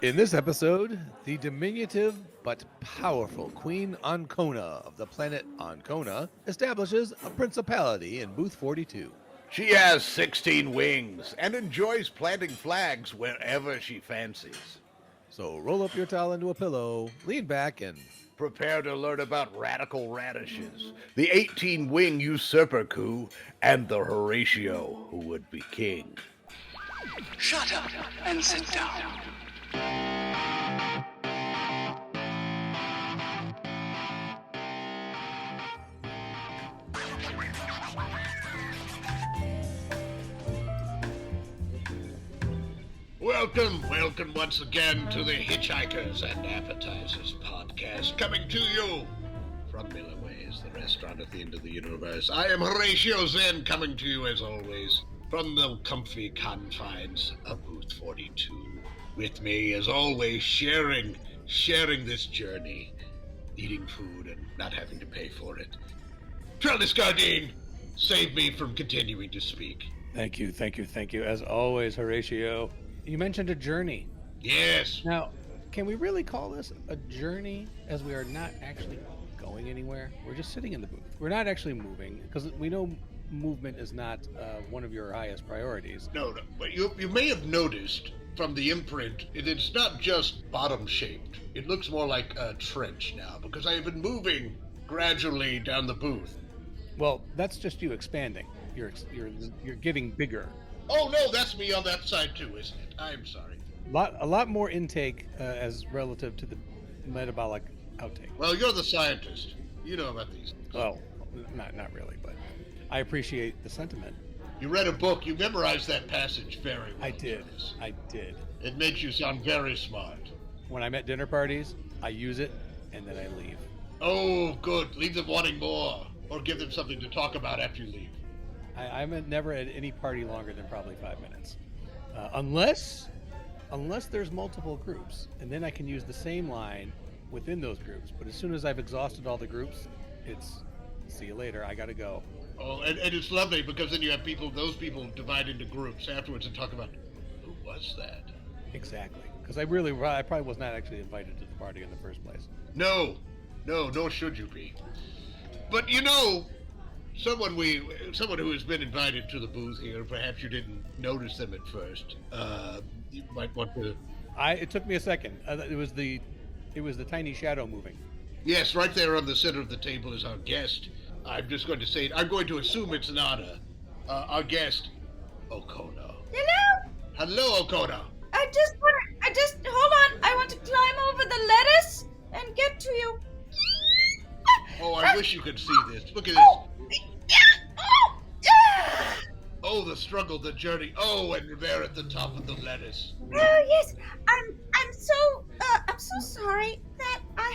In this episode, the diminutive but powerful Queen Oncona of the planet Oncona establishes a principality in Booth 42. She has 16 wings and enjoys planting flags wherever she fancies. So roll up your towel into a pillow, lean back, and Prepare to learn about radical radishes, the 18-wing usurper coup, and the Horatio who would be king. Shut up and sit down. Welcome once again to the Hitchhikers and Appetizers podcast, coming to you from Millyways, the restaurant at the end of the universe. I am Horatio Zinn, coming to you as always from the comfy confines of Booth 42. With me, as always, sharing this journey, eating food and not having to pay for it. Trellis Gardeen, save me from continuing to speak. Thank you. As always, Horatio. You mentioned a journey. Yes. Now, can we really call this a journey, as we are not actually going anywhere? We're just sitting in the booth. We're not actually moving, because we know movement is not one of your highest priorities. No, but you may have noticed from the imprint, it's not just bottom-shaped. It looks more like a trench now, because I have been moving gradually down the booth. Well, that's just you expanding. You're getting bigger. Oh, no, that's me on that side, too, isn't it? I'm sorry. A lot more intake as relative to the metabolic outtake. Well, you're the scientist. You know about these things. Well, not really, but I appreciate the sentiment. You read a book. You memorized that passage very well. I did. It makes you sound very smart. When I'm at dinner parties, I use it, and then I leave. Oh, good. Leave them wanting more. Or give them something to talk about after you leave. I'm never at any party longer than probably 5 minutes. Unless there's multiple groups, and then I can use the same line within those groups. But as soon as I've exhausted all the groups, it's see you later, I gotta go. Oh, and it's lovely because then you have those people divide into groups afterwards and talk about, who was that? Exactly, because I probably was not actually invited to the party in the first place. No, nor should you be. But someone who has been invited to the booth here, perhaps you didn't notice them at first. You might want to. It took me a second. It was the tiny shadow moving. Yes, right there on the center of the table is our guest. I'm just going to say it. I'm going to assume it's an honor. Our guest, Oncona. Hello, Oncona. I just hold on. I want to climb over the lettuce and get to you. Oh, I wish you could see this. Look at this. Oh, the struggle, the journey. Oh, and there at the top of the lettuce. Oh yes, I'm so sorry that I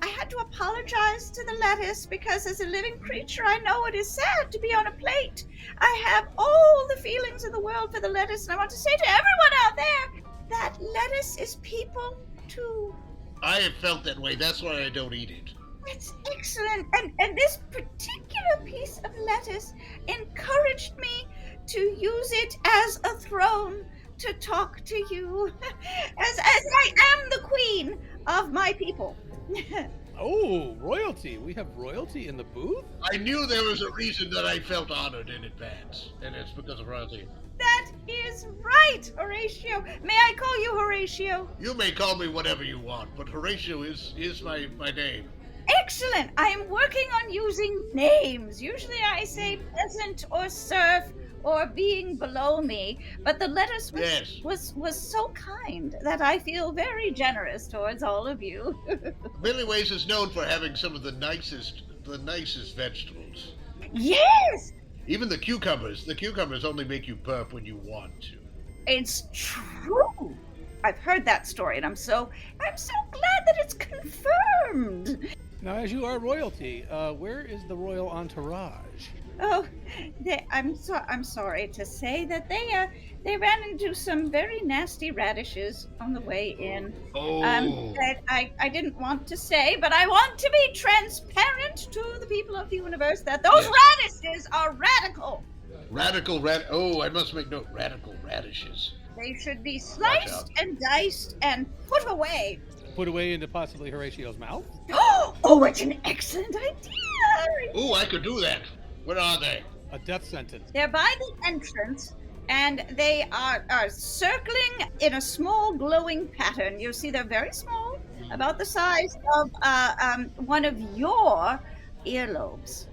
had to apologize to the lettuce because as a living creature I know it is sad to be on a plate. I have all the feelings in the world for the lettuce, and I want to say to everyone out there that lettuce is people too. I have felt that way. That's why I don't eat it. It's excellent, and this particular piece of lettuce encouraged me to use it as a throne to talk to you, as I am the queen of my people. Oh, royalty! We have royalty in the booth? I knew there was a reason that I felt honored in advance, and it's because of royalty. That is right, Horatio. May I call you Horatio? You may call me whatever you want, but Horatio is my name. Excellent. I am working on using names. Usually I say peasant or serf or being below me, but the lettuce was so kind that I feel very generous towards all of you. Millyways is known for having some of the nicest vegetables. Yes! Even the cucumbers. The cucumbers only make you burp when you want to. It's true. I've heard that story, and I'm so glad that it's confirmed. Now, as you are royalty, where is the royal entourage? Oh, I'm sorry to say that they ran into some very nasty radishes on the way in. Oh. That I didn't want to say, but I want to be transparent to the people of the universe that those radishes are radical. Oh, I must make note. Radical radishes. They should be Watch sliced out. and diced and put away. Put away into possibly Horatio's mouth. Oh, it's an excellent idea. Ooh, I could do that. Where are they? A death sentence. They're by the entrance, and they are circling in a small glowing pattern. You see, they're very small, about the size of one of your earlobes.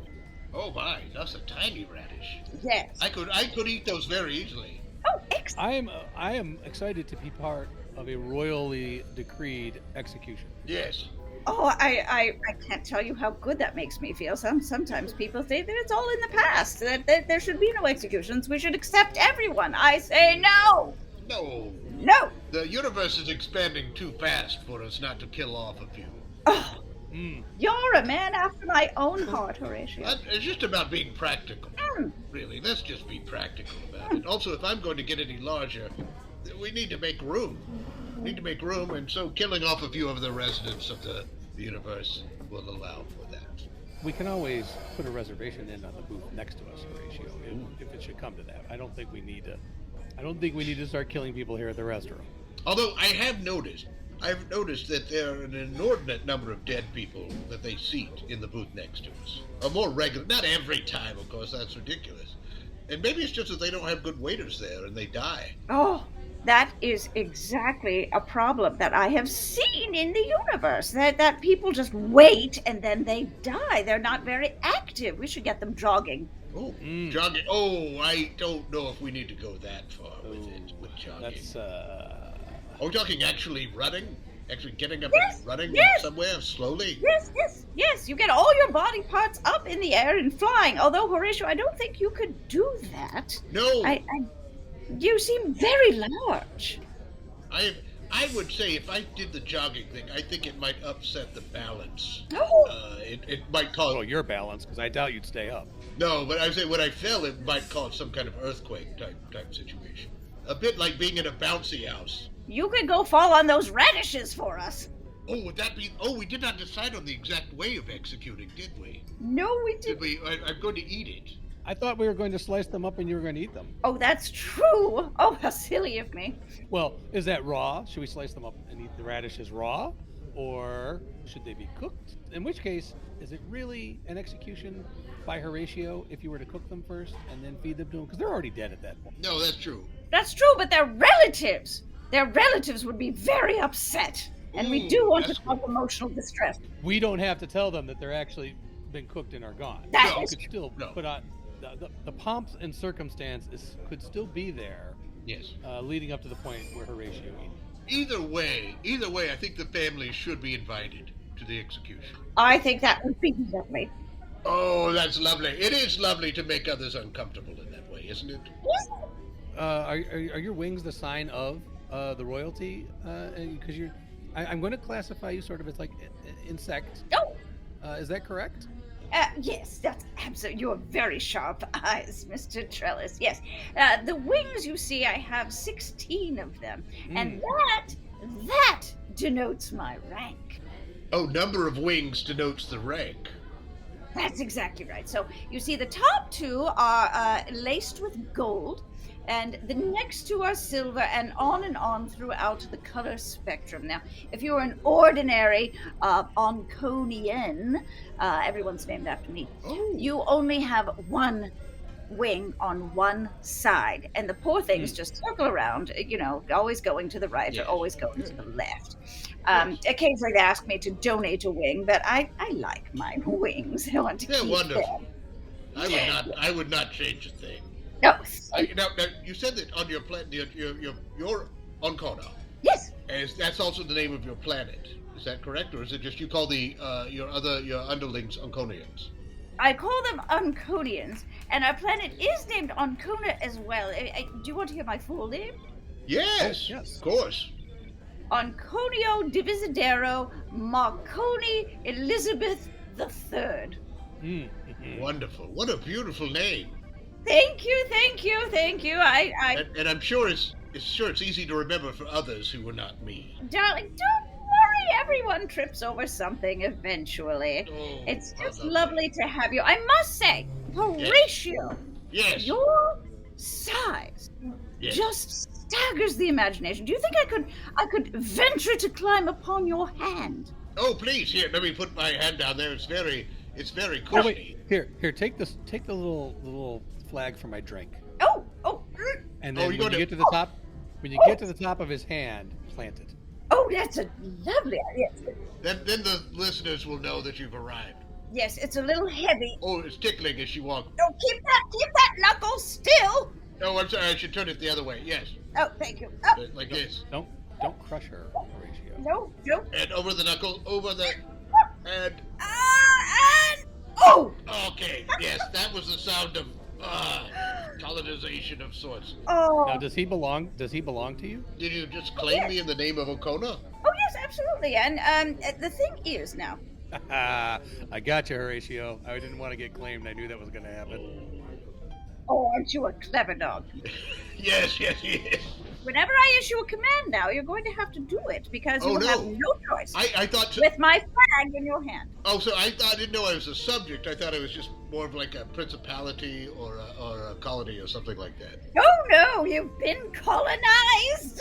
Oh my, that's a tiny radish. Yes. I could eat those very easily. Oh, excellent. I am excited to be part of a royally decreed execution. Yes. Oh, I can't tell you how good that makes me feel. Sometimes people say that it's all in the past, that there should be no executions. We should accept everyone. I say no. No. No. The universe is expanding too fast for us not to kill off a few. Oh, you're a man after my own heart, Horatio. It's just about being practical. Really, let's just be practical about it. Also, if I'm going to get any larger, we need to make room. And so killing off a few of the residents of the universe will allow for that. We can always put a reservation in on the booth next to us, Horatio, if it should come to that. I don't think we need to start killing people here at the restaurant. Although I've noticed that there are an inordinate number of dead people that they seat in the booth next to us. A more regular, not every time, of course, that's ridiculous. And maybe it's just that they don't have good waiters there and they die. Oh, that is exactly a problem that I have seen in the universe. That people just wait and then they die. They're not very active. We should get them jogging. Oh, jogging. Oh, I don't know if we need to go that far with jogging. That's Are we talking actually running? Actually getting up Yes, and running yes. somewhere slowly? Yes. You get all your body parts up in the air and flying. Although, Horatio, I don't think you could do that. No. You seem very large. I would say if I did the jogging thing, I think it might upset the balance. Oh. It might cause... your balance, because I doubt you'd stay up. No, but I would say when I fell, it might cause some kind of earthquake type situation. A bit like being in a bouncy house. You could go fall on those radishes for us. Oh, would that be... Oh, we did not decide on the exact way of executing, did we? No, we Did didn't. we? I'm going to eat it. I thought we were going to slice them up and you were going to eat them. Oh, that's true. Oh, how silly of me. Well, is that raw? Should we slice them up and eat the radishes raw? Or should they be cooked? In which case, is it really an execution by Horatio if you were to cook them first and then feed them to him? Because they're already dead at that point. No, that's true. That's true, but they're relatives. Their relatives would be very upset. And we do want to cause emotional distress. We don't have to tell them that they're actually been cooked and are gone. That You is could still put on the pomps and circumstances could still be there. Yes. Leading up to the point where Horatio eats. Either way, I think the family should be invited to the execution. I think that would be lovely. Oh, that's lovely. It is lovely to make others uncomfortable in that way, isn't it? Yes. Are your wings the sign of the royalty? Because I'm going to classify you sort of as like insect. Oh. Is that correct? Yes, that's absolutely. You have very sharp eyes, Mr. Trellis. Yes. The wings, you see, I have 16 of them. And that denotes my rank. Oh, number of wings denotes the rank. That's exactly right. So, you see, the top two are laced with gold, and the next two are silver, and on throughout the color spectrum. Now, if you're an ordinary Onconian, everyone's named after me, you only have one wing on one side, and the poor things just circle around, always going to the right or always going to the left. Occasionally they ask me to donate a wing, but I like my wings. I want to keep wonderful. them. I would not change a thing. No. Now, you said that on your planet, your Oncona. Yes. That's also the name of your planet. Is that correct, or is it just you call your underlings Onconians? I call them Onconians, and our planet is named Oncona as well. Do you want to hear my full name? Yes. Oh, yes. Of course. Onconio Divisadero Marconi Elizabeth III. Wonderful. What a beautiful name. Thank you. And I'm sure it's easy to remember for others who were not me. Darling, don't worry. Everyone trips over something eventually. Oh, It's just lovely to have you. I must say, Horatio, Yes. your size Yes. just staggers the imagination. Do you think I could venture to climb upon your hand? Oh, please, here, let me put my hand down there. It's very Oh cushy. wait, here, take the little flag for my drink. Oh. And Oh, then you're when you gonna- get to the top, get to the top of his hand, plant it. Oh, that's a lovely idea. Then the listeners will know that you've arrived. Yes, it's a little heavy. Oh, it's tickling as she walks. Oh, keep that knuckle still. Oh, I'm sorry, I should turn it the other way. Yes, Oh, thank you. Oh, like this. Don't crush her, Horatio. no. And over the knuckle, and... And oh, Okay, yes, that was the sound of colonization of sorts. oh. Now, does he belong to you? Did you just claim me in the name of Oncona? Oh yes, absolutely. And the thing is now. I got you, Horatio. I didn't want to get claimed. I knew that was going to happen. Oh, aren't you a clever dog? Yes. Whenever I issue a command now, you're going to have to do it because you Oh, will no. have no choice. I thought... With my flag in your hand. Oh, so I didn't know I was a subject. I thought I was just more of like a principality or a colony or something like that. Oh no, you've been colonized.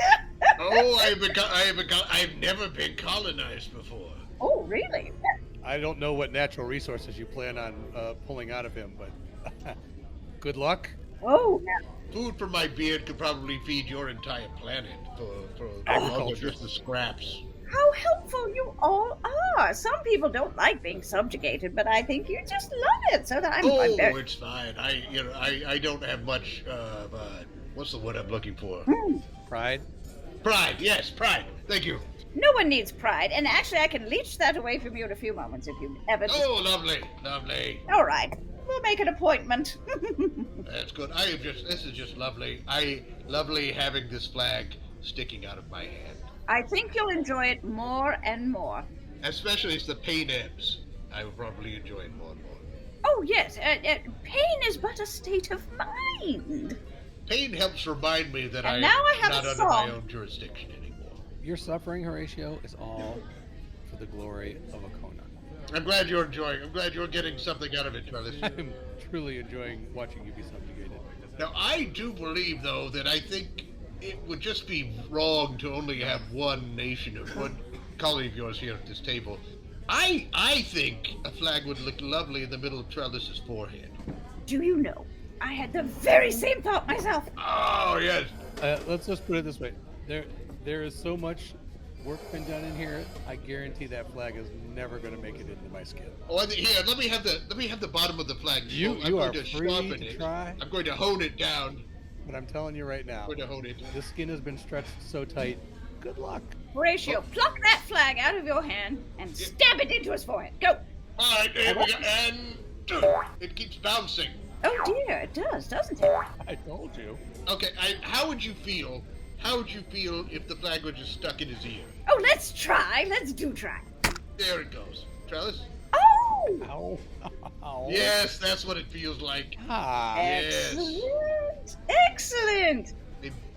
Oh, I've never been colonized before. Oh, really? I don't know what natural resources you plan on pulling out of him, but good luck. Oh, no. Food for my beard could probably feed your entire planet for Agriculture. just the scraps. How helpful you all are. Some people don't like being subjugated, but I think you just love it. So that I'm very... It's fine. I don't have much. What's the word I'm looking for? Pride. Pride. Yes, pride. Thank you. No one needs pride, and actually I can leech that away from you in a few moments if you ever... Oh, lovely. All right, we'll make an appointment. That's good. This is just lovely. Lovely having this flag sticking out of my hand. I think you'll enjoy it more and more. Especially as the pain ebbs. I will probably enjoy it more and more. Oh, yes, pain is but a state of mind. Pain helps remind me that And now I have not a under my song. own jurisdiction anymore. Your suffering, Horatio, is all for the glory of Oncona. I'm glad you're enjoying. I'm glad you're getting something out of it, Trellis. I'm truly enjoying watching you be subjugated. Now, I do believe, though, that I think it would just be wrong to only have one nation or one colony of yours here at this table. I think a flag would look lovely in the middle of Trellis's forehead. Do you know, I had the very same thought myself. Oh, yes. Let's just put it this way: there is so much work been done in here. I guarantee that flag is never going to make it into my skin. Oh, here, let me have the bottom of the flag. You I'm are going to free sharpen to it. try. I'm going to hone it down. But I'm telling you right now, I'm going to hone it. this skin has been stretched so tight. Good luck. Horatio, pluck that flag out of your hand and stab it into his forehead. Go. All right, here we go. And it keeps bouncing. Oh dear, it does, doesn't it? I told you. Okay, how would you feel? How would you feel if the flag was just stuck in his ear? Oh, let's try. Let's do try. There it goes. Trellis? Oh! Ow. Ow. Yes, that's what it feels like. Ah. Yes. Excellent! Excellent!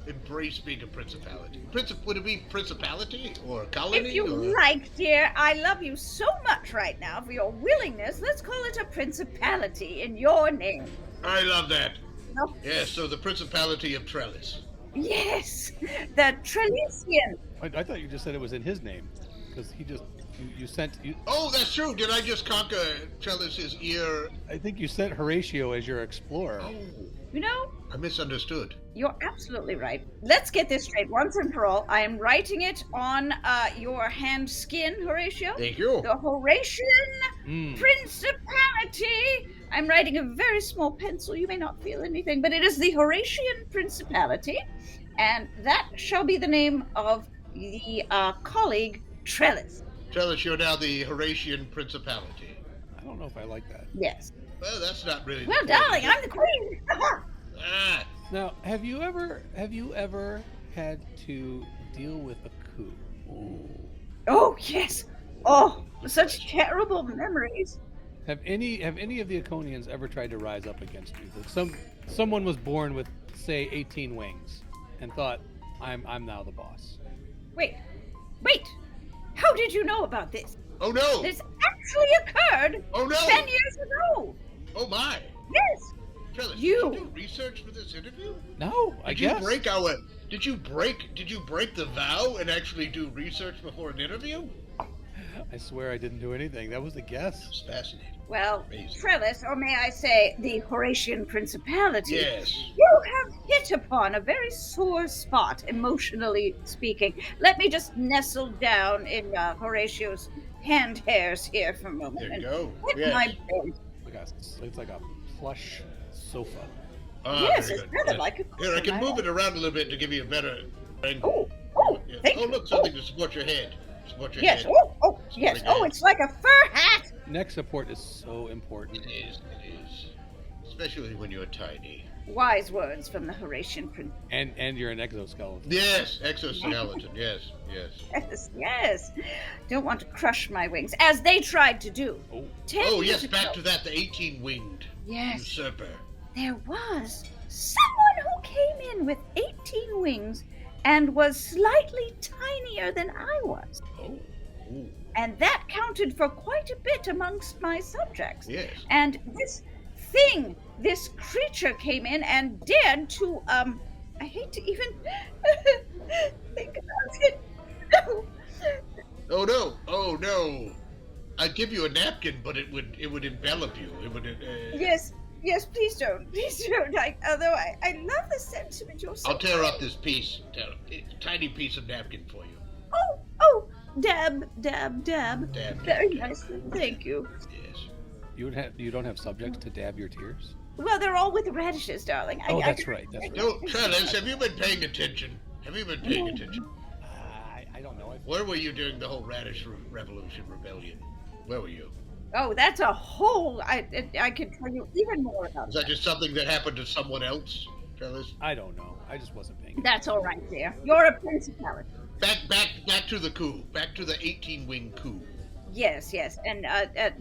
Embrace being a principality. Would it be principality or colony? If you or... like, dear, I love you so much right now for your willingness. Let's call it a principality in your name. I love that. Oh, Yes, so the principality of Trellis. yes, the Trillian. I thought you just said it was in his name, because he just you sent. Oh, that's true. Did I just conquer Trellis's ear? I think you sent Horatio as your explorer. Oh, You know, I misunderstood. you're absolutely right. Let's get this straight once and for all. I am writing it on your hand skin, Horatio. Thank you. The Horatian Mm. Principality. I'm writing a very small pencil. You may not feel anything, but it is the Horatian Principality, and that shall be the name of the colleague Trellis. Trellis, you're now the Horatian principality. I don't know if I like that. Yes. Well, that's not really. Well, the point, darling, is it? I'm the queen. Ah, Now, have you ever had to deal with a coup? Ooh. Oh yes. Oh, such terrible memories. Have any of the Iconians ever tried to rise up against you? Like someone was born with, say, 18 wings, and thought, I'm now the boss. Wait. How did you know about this? oh no! This actually occurred Oh no! 10 years ago. Oh my! Yes. Trellis, You- did you do research for this interview? No, I Did guess. you break our Did you break the vow and actually do research before an interview? I swear I didn't do anything. That was a guess. It's fascinating. Well, Amazing. Trellis, or may I say the Horatian principality, Yes. you have hit upon a very sore spot, emotionally speaking. Let me just nestle down in Horatio's hand hairs here for a moment. There you and go. hit Yes. my brain. It's like a plush sofa. Yes, very it's good. rather Yes. like a Here, I cushion. can move it around a little bit to give you a better angle. Oh, Yeah. thank Oh, you. look, something to support your head. Support your Yes, head. yes. Support your Oh, it's like a fur hat. Neck support is so important. It is. Especially when you're tiny. Wise words from the Horatian prince. And you're an exoskeleton. Yes, exoskeleton. Yes. Yes. Don't want to crush my wings, as they tried to do. Oh. 10 Oh, years yes, back ago. to that, the 18-winged Yes. usurper. There was someone who came in with 18 wings and was slightly tinier than I was. Oh. Ooh. And that counted for quite a bit amongst my subjects. Yes. And this creature came in and dared to, I hate to even think about it. No. Oh no. I'd give you a napkin, but it would envelop you. It would. Yes, please don't. Although I love the sentiment you're saying. I'll tear up this piece. Tiny piece of napkin for you. Oh, dab. Dab. Very nice. Thank you. Yes. You don't have subjects to dab your tears? Well, they're all with radishes, darling. That's right. No, Trellis, have you been paying attention? I don't know. Where were you during the whole Radish Revolution Rebellion? Where were you? Oh, that's a whole. I could tell you even more about Is that just something that happened to someone else, Trellis? I don't know. I just wasn't paying attention. That's all right, dear. You're a principality. Back to the coup. Back to the 18-wing coup. Yes, and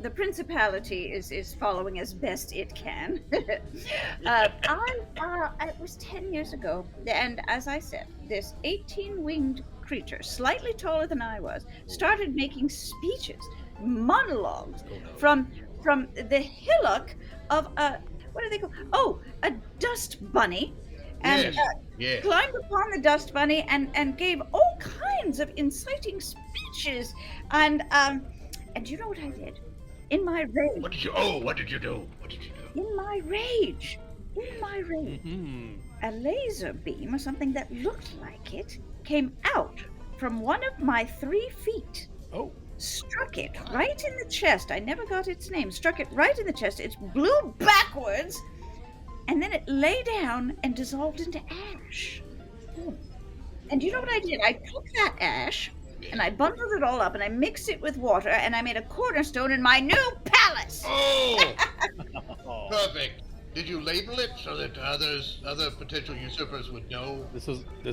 the principality is following as best it can. It was 10 years ago, and as I said, this 18-winged creature, slightly taller than I was, started making speeches, monologues from the hillock of what do they call? Oh, a dust bunny. And Yes. climbed upon the dust bunny and gave all kinds of inciting speeches. And you know what I did? In my rage. What did you do? In my rage. A laser beam or something that looked like it came out from one of my 3 feet. Oh. Struck it right in the chest. I never got its name. Struck it right in the chest. It blew backwards. And then it lay down and dissolved into ash. And you know what I did? I took that ash and I bundled it all up and I mixed it with water and I made a cornerstone in my new palace. Oh! Perfect. Did you label it so that other potential usurpers would know? This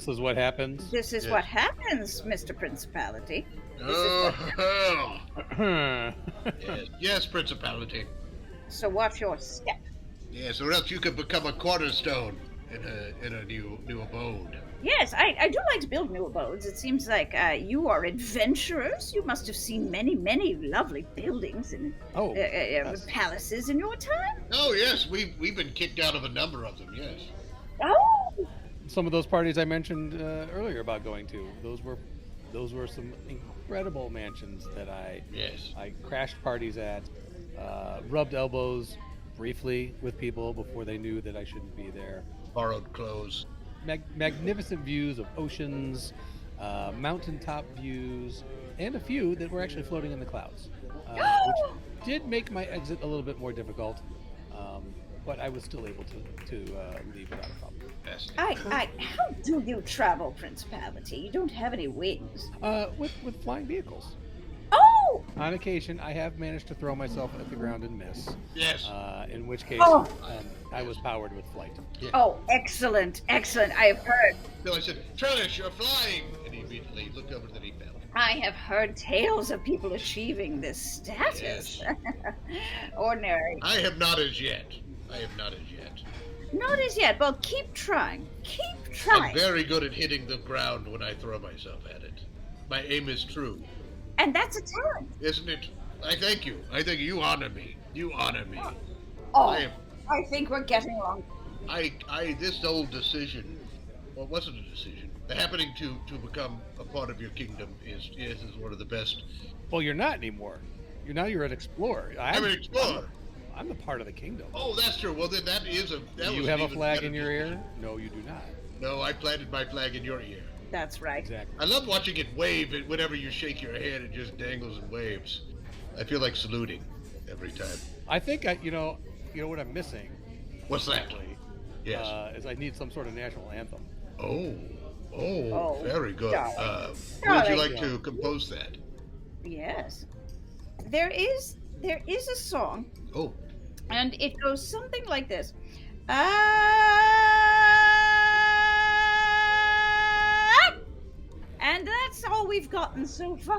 is what happens. This is what happens, Mr. Principality. Yes, Principality. So watch your step. Yes, or else you could become a cornerstone in a new abode. Yes, I do like to build new abodes. It seems like you are adventurers. You must have seen many, many lovely buildings and palaces in your time. Oh yes, we've been kicked out of a number of them. Yes. Oh. Some of those parties I mentioned earlier about going to, those were some incredible mansions that I crashed parties at, rubbed elbows briefly with people before they knew that I shouldn't be there. Borrowed clothes. Magnificent views of oceans, mountaintop views, and a few that were actually floating in the clouds, which did make my exit a little bit more difficult, but I was still able to leave without a problem. How do you travel, Principality? You don't have any wings. With flying vehicles. Oh! On occasion, I have managed to throw myself at the ground and miss. Yes. In which case, I was powered with flight. Yeah. Oh, excellent. I have heard. So I said, Trellis, you're flying! And he immediately looked over that he fell. I have heard tales of people achieving this status. Yes. Ordinary. I have not as yet. Not as yet. Well, keep trying. I'm very good at hitting the ground when I throw myself at it. My aim is true. And that's a talent. Isn't it? I thank you. I think you honor me. Oh, I think we're getting along. This old decision, well, it wasn't a decision. happening to become a part of your kingdom is one of the best. Well, you're not anymore. You're an explorer. I'm an explorer. I'm the part of the kingdom. Oh, that's true. Well, then that is a. That Do you was have an a even flag better in your description. ear? No, you do not. No, I planted my flag in your ear. That's right. Exactly. I love watching it wave. Whenever you shake your head, it just dangles and waves. I feel like saluting every time. I think you know what I'm missing. What's that? Actually, Yes. is I need some sort of national anthem. Oh, very good. darling. Would you like Yeah. to compose that? Yes. There is a song, Oh, and it goes something like this. And that's all we've gotten so far.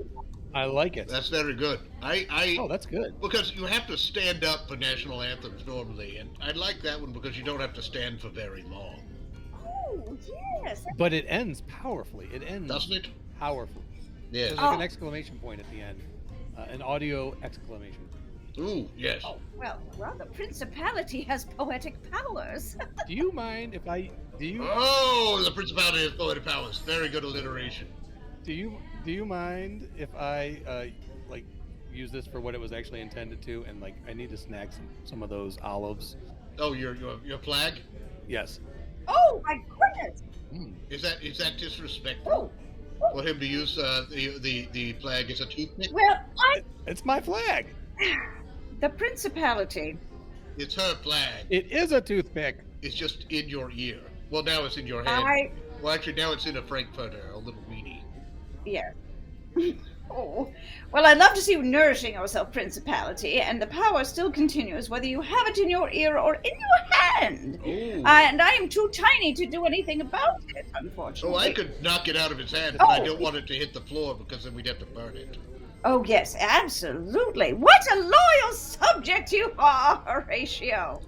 I like it. that's very good. Oh, that's good. Because you have to stand up for national anthems normally, and I like that one because you don't have to stand for very long, Oh, yes. But it ends powerfully. It ends doesn't it? powerfully. Yes. There's like an Oh. exclamation point at the end, an audio exclamation. Ooh, yes. Oh, well, the principality has poetic powers. Do you mind if I do you Oh, the principality has poetic powers. Very good alliteration. do you mind if I like use this for what it was actually intended to, and like I need to snag some of those olives? Oh, your flag? Yes. Oh, my goodness. Mm. Is that disrespectful Oh, for him to use the flag as a toothpick? well, It's my flag. the principality. It's her flag. It is a toothpick. It's just in your ear. Well, now it's in your hand. Well, actually, now it's in a Frankfurter, a little weenie. Yeah. Oh, well, I'd love to see you nourishing yourself, Principality, and the power still continues whether you have it in your ear or in your hand. Oh. And I am too tiny to do anything about it, unfortunately. Oh, I could knock it out of his hand, but I Oh. don't want it to hit the floor because then we'd have to burn it. Oh, yes, absolutely. What a loyal subject you are, Horatio.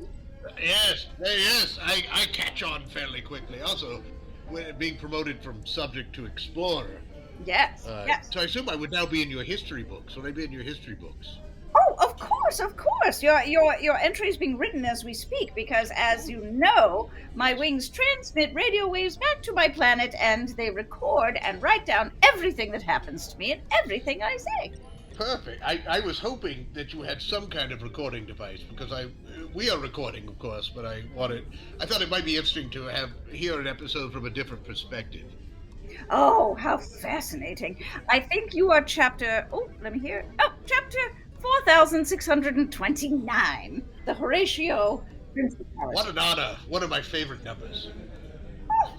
Yes, I catch on fairly quickly. Also, being promoted from subject to explorer. Yes, yes. So I assume I would now be in your history books. Would I be in your history books? Oh, of course, of course. Your entry is being written as we speak because, as you know, my wings transmit radio waves back to my planet, and they record and write down everything that happens to me and everything I say. Perfect. I was hoping that you had some kind of recording device because we are recording, of course, but I thought it might be interesting to hear an episode from a different perspective. Oh, how fascinating. I think you are chapter, let me hear. Oh, chapter 4629, the Horatio Principality. What an honor. One of my favorite numbers.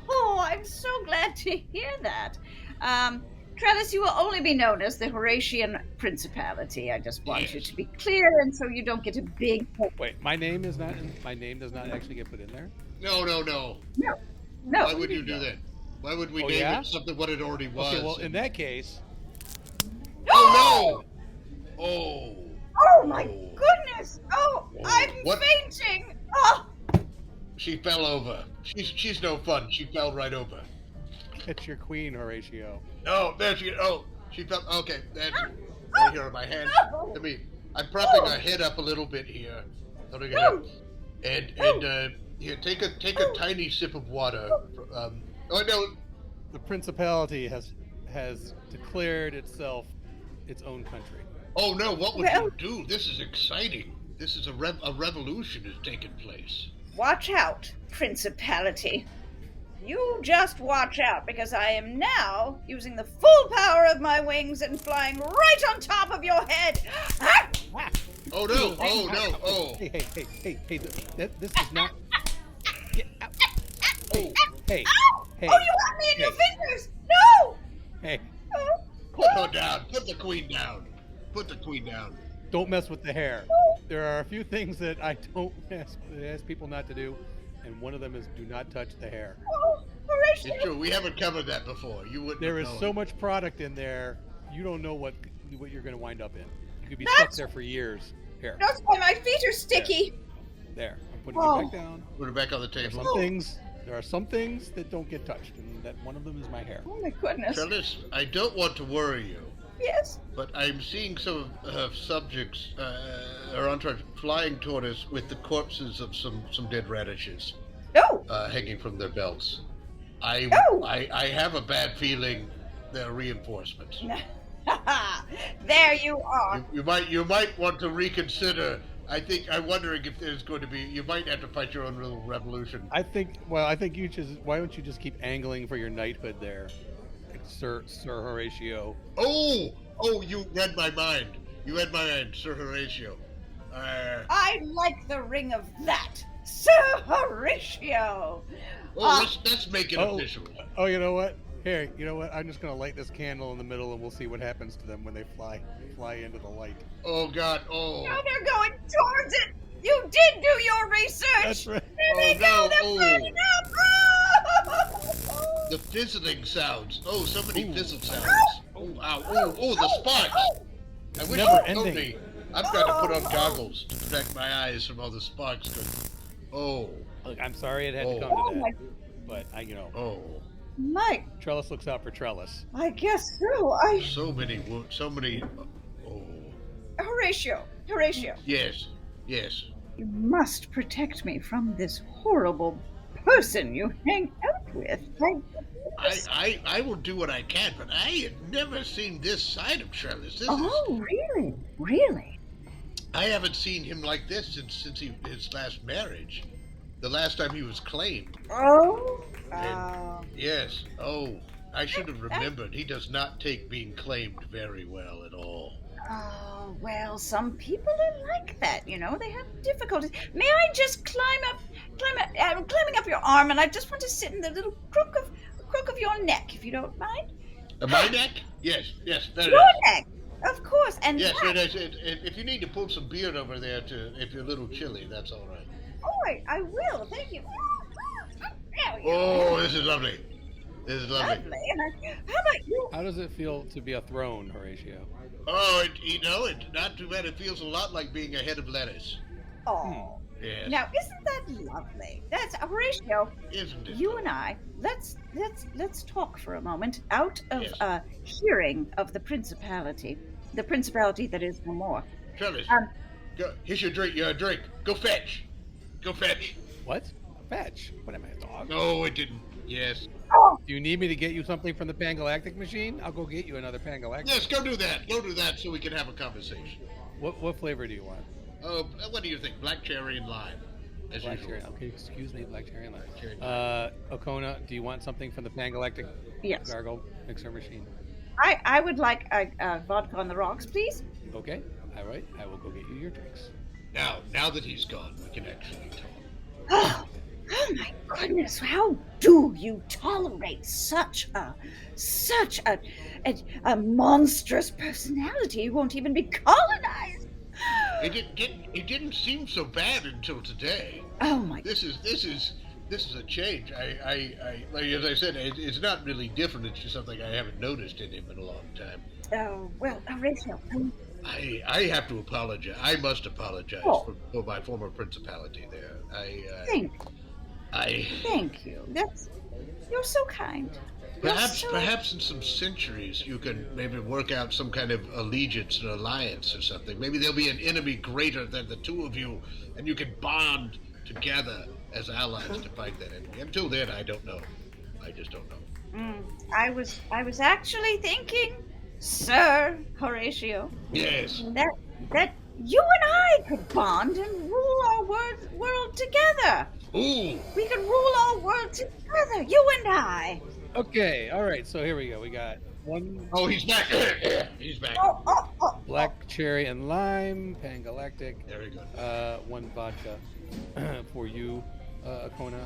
Oh, I'm so glad to hear that. Trellis, you will only be known as the Horatian Principality. I just want you to be clear, and so you don't get a big... Wait, my name does not actually get put in there. No. No. Why would you do that? Why would we Oh, name yeah? it something what it already was? Okay, well, in that case, Oh, no! Oh. Oh, my goodness! Oh, I'm What? fainting! Oh! She fell over. She's no fun. She fell right over. it's your queen, Horatio. Oh, there she. Oh, she fell. Okay, that's right here on my hand. I'm propping her head up a little bit here. And here, take a tiny sip of water. Oh no. The principality has declared itself its own country. Oh no. What would Well- you do? This is exciting. This is a revolution is taking place. Watch out, Principality. You just watch out, because I am now using the full power of my wings and flying right on top of your head. Ah! Oh no. Oh no. Oh. Hey, this is not... Get out. Oh. Hey, Ow! hey, Oh, you have me in your hey. fingers! No! hey, Oh, Put her down. Put the queen down. Put the queen down. don't mess with the hair. There are a few things that I don't ask people not to do, and one of them is do not touch the hair. oh, Horatio. It's true. We haven't covered that before. You wouldn't. There have is known. so much product in there, you don't know what you're going to wind up in. You could be stuck That's- there for years. Here, That's why my feet are sticky. there. I'm putting Oh. it back down. Put it back on the There table. are some things that don't get touched, and that one of them is my hair. Oh, my goodness. Trellis, I don't want to worry you, Yes. but I'm seeing some of her subjects or entourage flying toward us with the corpses of some dead radishes No. hanging from their belts. I have a bad feeling there are reinforcements. There you are. You might want to reconsider. I'm wondering if there's going to be. You might have to fight your own little revolution. I think you just. Why don't you just keep angling for your knighthood there, Sir Horatio? Oh, you read my mind. You read my mind, Sir Horatio. I like the ring of that, Sir Horatio. Let's make it official. Oh, you know what? Here, you know what? I'm just gonna light this candle in the middle, and we'll see what happens to them when they fly into the light. Oh God! Oh. Now they're going towards it. You did do your research. That's right. There they go. They're burning up. Oh! The fizzling sounds. Oh, so many fizzle sounds. Oh, ow. Oh, the sparks. I wish never you told ending. me. I've got to put on goggles to protect my eyes from all the sparks. Oh. Look, I'm sorry it had to come to that, but Oh. Mike. Trellis looks out for Trellis. I guess so. So many. Oh. Horatio. Yes. You must protect me from this horrible person you hang out with. I will do what I can, but I have never seen this side of Trellis. Really? I haven't seen him like this since his last marriage. The last time he was claimed. Oh? Yes. Oh, I should have remembered. He does not take being claimed very well at all. Oh, well, some people are like that, They have difficulties. May I just climb up? I'm climbing up your arm, and I just want to sit in the little crook of your neck, if you don't mind. My neck? Yes. There Your it is. neck, of course. And yes, if you need to pull some beard over there if you're a little chilly, that's all right. Oh, I will. Thank you. There we go. Oh, this is lovely. Lovely. How about you? How does it feel to be a throne, Horatio? Oh, it's not too bad. It feels a lot like being a head of lettuce. Oh. Yes. Now, isn't that lovely? That's Horatio. Isn't it? You and I, let's talk for a moment out of Yes. hearing of the principality that is no more. Trellis, go. Here's your drink. Go fetch. What? Fetch? What am I, a dog? No, it didn't. Yes. Oh, Do you need me to get you something from the Pangalactic machine? I'll go get you another Pangalactic. Yes, go do that. Go do that so we can have a conversation. What flavor do you want? What do you think? Black cherry and lime. As Black usual. cherry. Okay, excuse me, black cherry and lime. Cherry and lime. Oncona, do you want something from the Pangalactic yes. gargle mixer machine? I would like a vodka on the rocks, please. Okay. All right. I will go get you your drinks. Now that he's gone, we can actually talk. Oh my goodness! How do you tolerate such a monstrous personality who won't even be colonized? It didn't seem so bad until today. Oh my! This is a change. I like as I said, it's not really different. It's just something I haven't noticed in him in a long time. Oh well, Horatio. I have to apologize. I must apologize for my former principality there. Thank you. You're so kind. Perhaps in some centuries you can maybe work out some kind of allegiance or alliance or something. Maybe there'll be an enemy greater than the two of you, and you can bond together as allies to fight that enemy. Until then, I don't know. I just don't know. I was actually thinking, Sir Horatio. Yes. That you and I could bond and rule our world together. Ooh. We could rule our world together, you and I. Okay. All right. So here we go. We got one. Oh, he's back. He's back. Oh. Black cherry and lime, Pangalactic. Very good. One vodka for you, Oncona.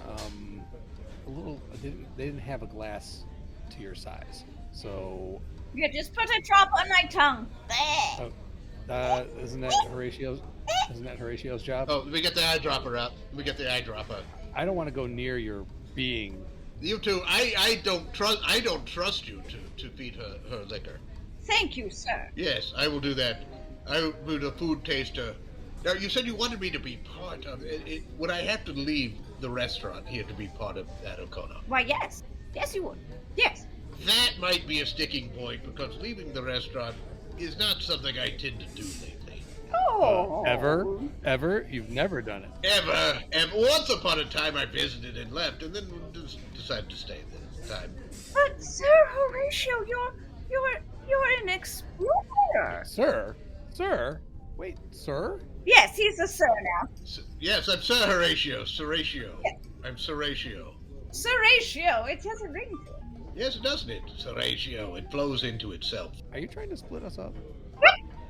They didn't have a glass to your size, so. You just put a drop on my tongue. Isn't that Horatio's job? Oh, let me get the eyedropper out. I don't want to go near your being. You two, I don't trust you to feed her liquor. Thank you, sir. Yes, I will do that. I will be the food taster. Now, you said you wanted me to be part of it. Would I have to leave the restaurant here to be part of that, Oncona? Why, yes. Yes, you would. Yes. That might be a sticking point, because leaving the restaurant is not something I tend to do lately. Oh. Ever? You've never done it. Ever. Once upon a time I visited and left, and then just decided to stay there. time. But Sir Horatio, you're an explorer. Sir? Wait, sir? Yes, he's a sir now. Yes, I'm Sir Horatio. Yes. I'm Sir Horatio. Sir Horatio, it has a ring to it. Yes, doesn't it? Sir Horatio. It flows into itself. Are you trying to split us up?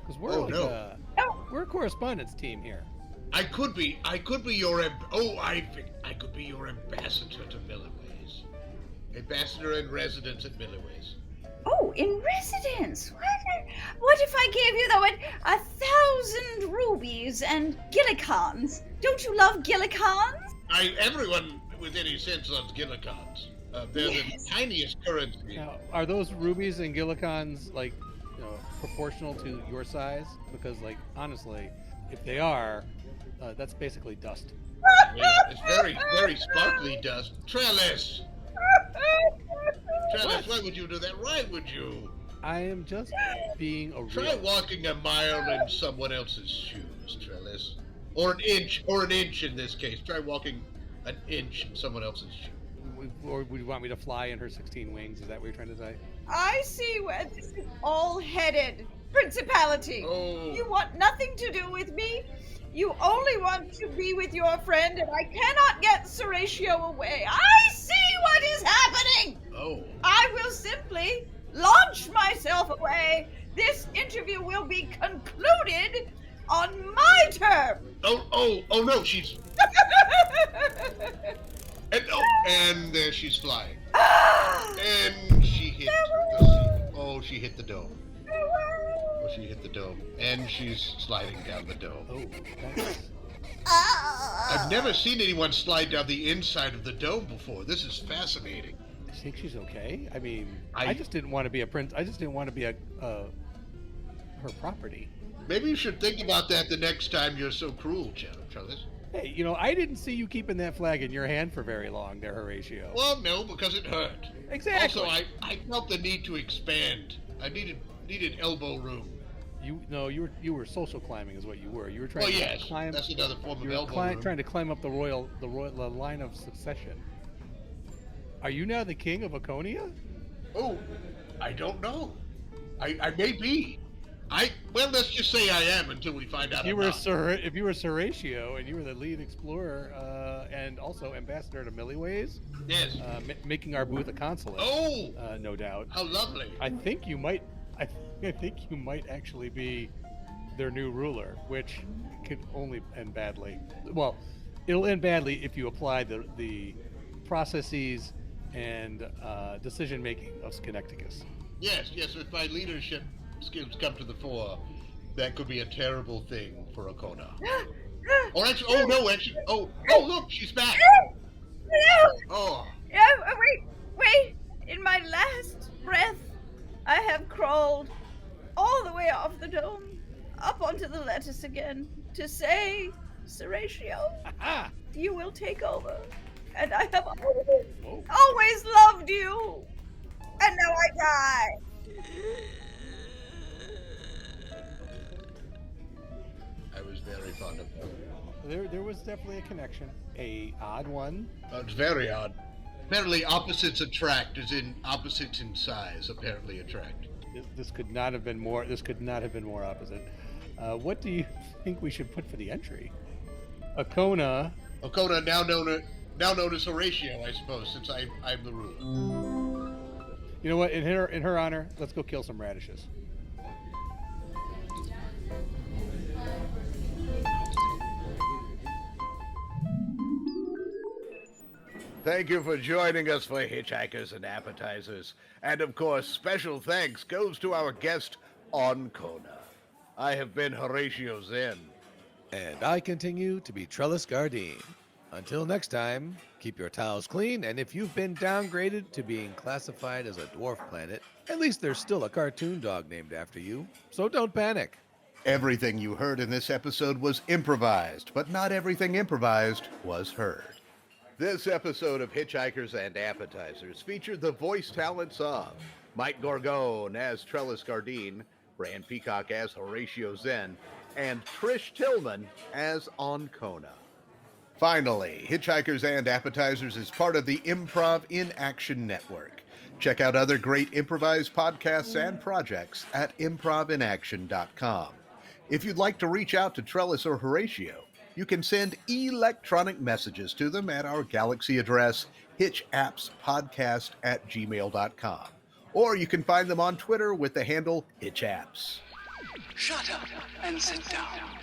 Because we're Oh, no. we're a correspondence team here. I could be your I could be your ambassador to Millyways. Ambassador in residence at Millyways. Oh, in residence. What if I gave you, though, 1,000 rubies and gillicons? Don't you love gillicons? Everyone with any sense loves gillicons. They're Yes. the tiniest currency. Now, are those rubies and gillicons like, proportional to your size? Because, like, honestly, if they are, that's basically dust. Yeah, it's very, very sparkly dust. Trellis! Trellis, why would you do that? Why would you? I am just being a Try realist. walking a mile in someone else's shoes, Trellis. Or an inch in this case. Try walking an inch in someone else's shoes. Or would you want me to fly in her 16 wings? Is that what you're trying to say? I see where this is all headed. Principality. Oh. You want nothing to do with me. You only want to be with your friend, and I cannot get Horatio away. I see what is happening. Oh. I will simply launch myself away. This interview will be concluded on my terms. Oh no, she's... And there she's flying. And she hit the sea. Oh, she hit the dome. Oh, she hit the dome. And she's sliding down the dome. Oh, that's... I've never seen anyone slide down the inside of the dome before. This is fascinating. I think she's okay. I mean, I- I just didn't want to be a prince. I just didn't want to be her property. Maybe you should think about that the next time you're so cruel, Trellis. Hey, I didn't see you keeping that flag in your hand for very long there, Horatio. Well, no, because it hurt. Exactly. Also, I felt the need to expand. I needed elbow room. You were social climbing, is what you were. You were trying Well, to yes, climb. that's another form You of were elbow room. trying to climb up the line of succession. Are you now the king of Oncona? Oh, I don't know. I may be. Well, let's just say I am until we find out. If you were Horatio and you were the lead explorer and also ambassador to Millyways, Yes. making our booth a consulate. Oh, No doubt. how lovely. I think you might. I think you might actually be their new ruler, which could only end badly. Well, it'll end badly if you apply the processes and decision making of Schenecticus. Yes, if my leadership skills come to the fore, that could be a terrible thing for Oncona. Oh, look, she's back. No. Oh, Wait. In my last breath, I have crawled all the way off the dome, up onto the lettuce again, to say, Horatio, Ah! you will take over. And I have Whoa. always loved you. And now I die. I was very fond of her. There was definitely a connection, a odd one. It's very odd. Apparently, opposites attract, as in opposites in size. Apparently, attract. This could not have been more. This could not have been more opposite. What do you think we should put for the entry? Oncona. Oncona, now known as Horatio, I suppose, since I'm the ruler. You know what? In her honor, let's go kill some radishes. Thank you for joining us for Hitchhikers and Appetizers. And of course, special thanks goes to our guest, Oncona. I have been Horatio Zinn. And I continue to be Trellis Gardeen. Until next time, keep your towels clean, and if you've been downgraded to being classified as a dwarf planet, at least there's still a cartoon dog named after you, so don't panic. Everything you heard in this episode was improvised, but not everything improvised was heard. This episode of Hitchhikers and Appetizers featured the voice talents of Mike Gorgone as Trellis Gardeen, Brand Peacock as Horatio Zinn, and Trish Tillman as Oncona. Finally, Hitchhikers and Appetizers is part of the Improv in Action Network. Check out other great improvised podcasts and projects at improvinaction.com. If you'd like to reach out to Trellis or Horatio, you can send electronic messages to them at our Galaxy address, hitchappspodcast@gmail.com. Or you can find them on Twitter with the handle hitchapps. Shut up and sit down.